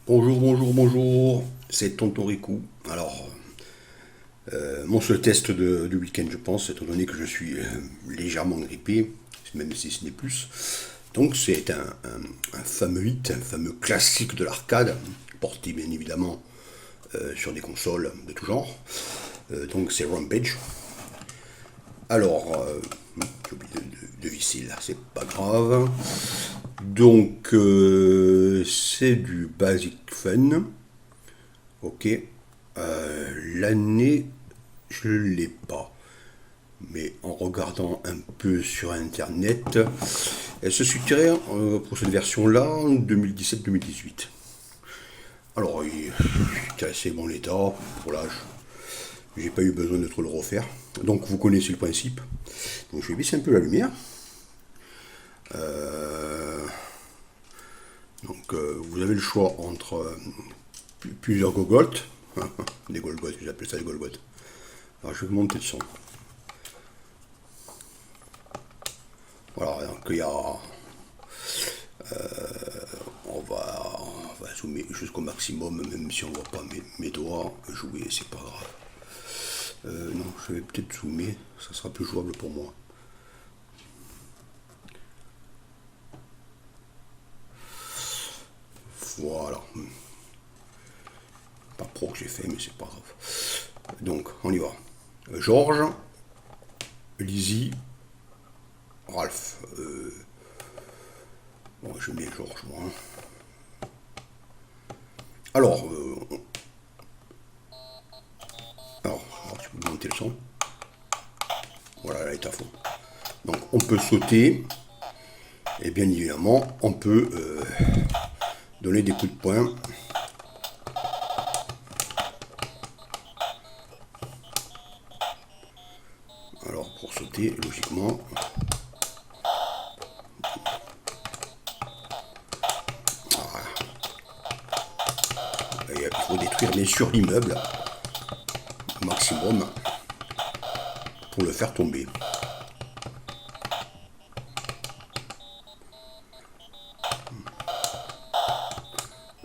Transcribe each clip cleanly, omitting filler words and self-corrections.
Bonjour, bonjour, bonjour, c'est Tonton Riku. Alors, mon seul test du week-end, je pense, étant donné que je suis légèrement grippé, même si ce n'est plus. Donc, c'est un fameux hit, un fameux classique de l'arcade, porté bien évidemment sur des consoles de tout genre. Donc, c'est Rampage. Alors, j'ai oublié de visser là, c'est pas grave. Donc, c'est du basic fun. Ok. L'année, je ne l'ai pas. Mais en regardant un peu sur internet, elle se situerait pour cette version-là en 2017-2018. Alors, il était assez bon l'état pour l'âge. J'ai pas eu besoin de trop le refaire. Donc, vous connaissez le principe. Donc, je vais baisser un peu la lumière. Donc, vous avez le choix entre plusieurs Golgoth. Des Golgoth, j'appelle ça des Golgoth. Alors, je vais vous monter le son. Voilà, donc il y a. On va zoomer jusqu'au maximum, même si on ne voit pas mes doigts jouer, c'est pas grave. Non, je vais peut-être zoomer, ça sera plus jouable pour moi. Voilà. Pas pro que j'ai fait, mais c'est pas grave. Donc, on y va. Georges, Lizzie, Ralph. Bon, je mets Georges, moi. Alors, tu peux monter le son. Voilà, là, elle est à fond. Donc, on peut sauter. Et bien évidemment, on peut donner des coups de poing. Alors, pour sauter, logiquement, il faut détruire bien sûr l'immeuble au maximum pour le faire tomber.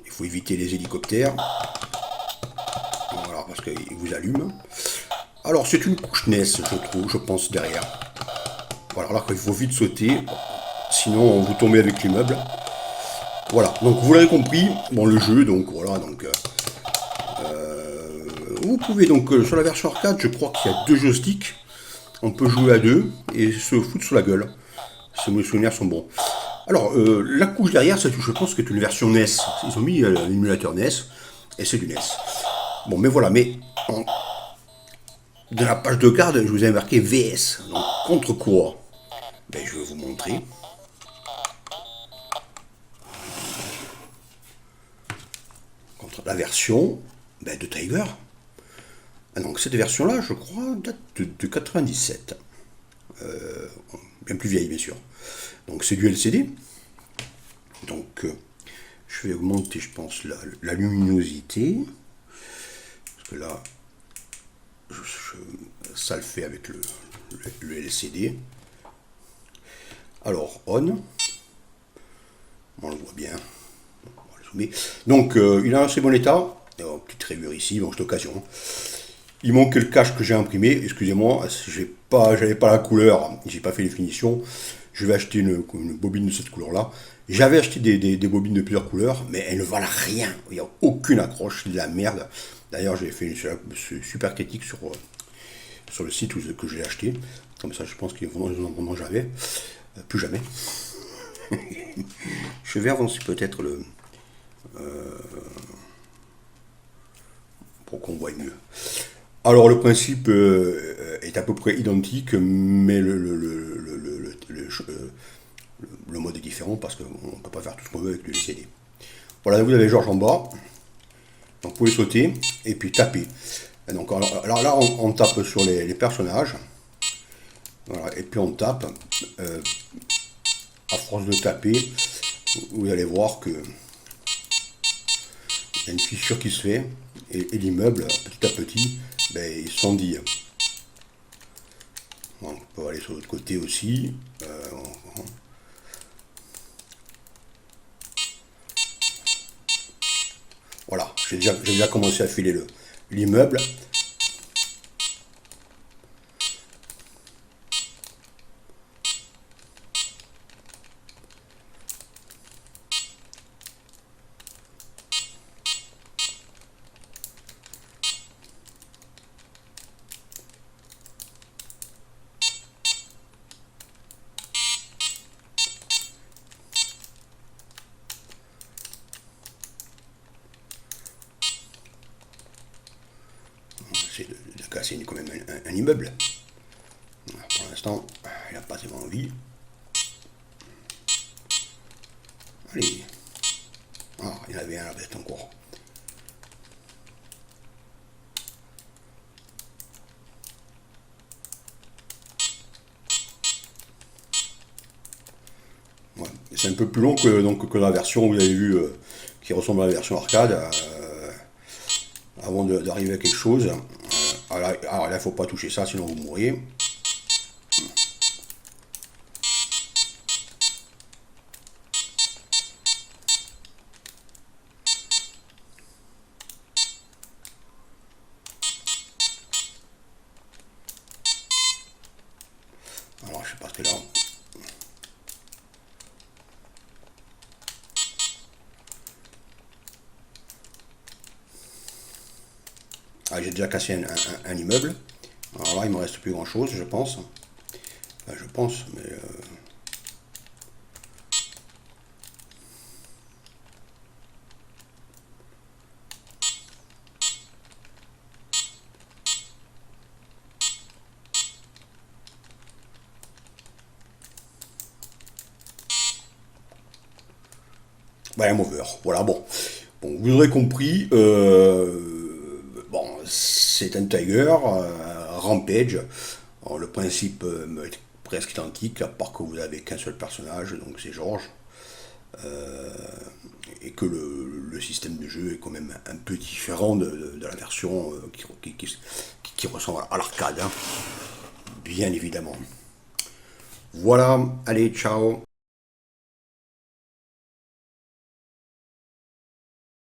Il faut éviter les hélicoptères. Voilà, parce qu'ils vous allument. Alors, c'est une couche NES, je trouve, je pense, derrière. Voilà, alors qu'il faut vite sauter, sinon vous tombez avec l'immeuble. Voilà, donc vous l'avez compris, bon le jeu, donc voilà, donc vous pouvez donc sur la version arcade, je crois qu'il y a deux joysticks, on peut jouer à deux et se foutre sur la gueule, si mes souvenirs sont bons. Alors la couche derrière, je pense que c'est une version NES, ils ont mis l'émulateur NES et c'est du NES. Bon, mais voilà, mais dans la page de garde, je vous ai marqué VS, donc contre quoi? Ben, je vais vous montrer. Contre la version de Tiger. Ah, donc cette version-là, je crois, date de 97. Bien plus vieille, bien sûr. Donc c'est du LCD. Donc je vais augmenter, je pense, la luminosité. Parce que là, ça le fait avec le LCD. Alors, on. On le voit bien. Donc, il a un assez bon état. Petite rayure ici, bon, c'est l'occasion. Il manque le cache que j'ai imprimé. Excusez-moi, j'avais pas la couleur, j'ai pas fait les finitions. Je vais acheter une bobine de cette couleur-là. J'avais acheté des bobines de plusieurs couleurs, mais elles ne valent rien. Il n'y a aucune accroche, c'est de la merde. D'ailleurs, j'ai fait une super critique sur le site que j'ai acheté. Comme ça, je pense qu'ils vont en jamais. Plus jamais. Je vais avancer peut-être pour qu'on voit mieux. Alors le principe est à peu près identique, mais le mode est différent parce qu'on ne peut pas faire tout ce qu'on veut avec le LCD. Voilà, vous avez Georges en bas, donc vous pouvez sauter et puis taper. Et donc, alors là, on tape sur les personnages, voilà, et puis on tape. À force de taper, vous allez voir que il y a une fissure qui se fait et l'immeuble, petit à petit, il s'endille. On peut aller sur l'autre côté aussi. j'ai déjà commencé à filer l'immeuble. C'est de casser quand même un immeuble. Pour l'instant, il n'a pas tellement envie. Allez. Ah, il y en avait un là-bas encore. Ouais. C'est un peu plus long que la version que vous avez vue, qui ressemble à la version arcade, avant d'arriver à quelque chose. Alors là, il ne faut pas toucher ça, sinon vous mourriez. Alors, je sais pas ce que là. Ah, j'ai déjà cassé un immeuble. Alors là, il me reste plus grand chose, je pense. Enfin, je pense, mais. Un mover. Voilà, bon. Bon, vous aurez compris. Bon, c'est un Tiger, Rampage. Alors, le principe est presque identique, à part que vous n'avez qu'un seul personnage, donc c'est George. Et que le système de jeu est quand même un peu différent de la version qui ressemble à l'arcade, hein, bien évidemment. Voilà, allez, ciao.